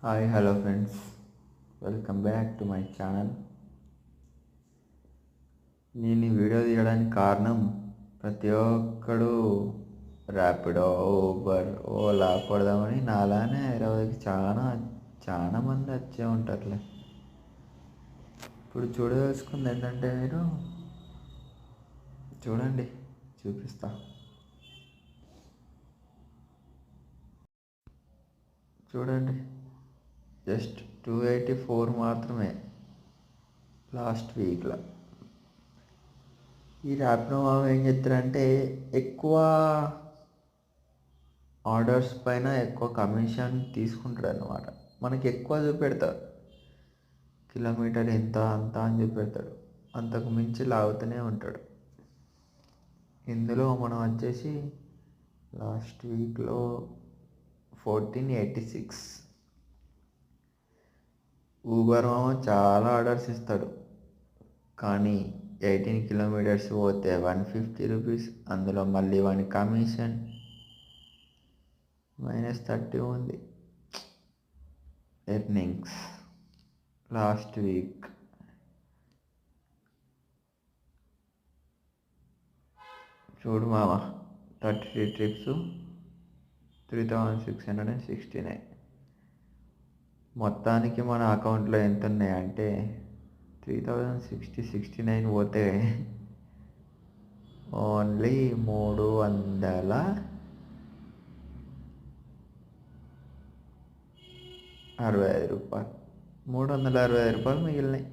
Hi hello friends, welcome back to my channel. నేను ఈ video తీయడానికి కారణం ప్రతి ఒక్కడు ర్యాపిడో, ఊబర్, ఓలా కొడదామని నాలానే హైదరాబాద్కి చాలా చాలా మంది వచ్చే ఉంటారులే. ఇప్పుడు చూడదలుచుకుంది ఏంటంటే, మీరు చూడండి, చూపిస్తా. చూడండి, జస్ట్ 284 మాత్రమే లాస్ట్ వీక్లో. ఈ ర్యాపిడో ఏం చేస్తారంటే, ఎక్కువ ఆర్డర్స్ పైన ఎక్కువ కమిషన్ తీసుకుంటాడు అన్నమాట. మనకి ఎక్కువ చూపెడతాడు, కిలోమీటర్ ఎంత అంత అని చూపెడతాడు, అంతకు మించి లాగుతూనే ఉంటాడు. ఇందులో మనం వచ్చేసి లాస్ట్ వీక్లో 1486. ఊబర్ చాలా ఆర్డర్స్ ఇస్తాడు, కానీ 18 కిలోమీటర్స్ పోతే 150 రూపీస్. అందులో మళ్ళీ వాని కమిషన్ -30 ఉంది ఎర్నింగ్స్ లాస్ట్ వీక్. చూడు మామ, 33 ట్రిప్స్, 3669. మొత్తానికి మన అకౌంట్లో ఎంత ఉన్నాయంటే 3669 పోతే ఓన్లీ 365 రూపాయలు, 365 రూపాయలు మిగిలినాయి.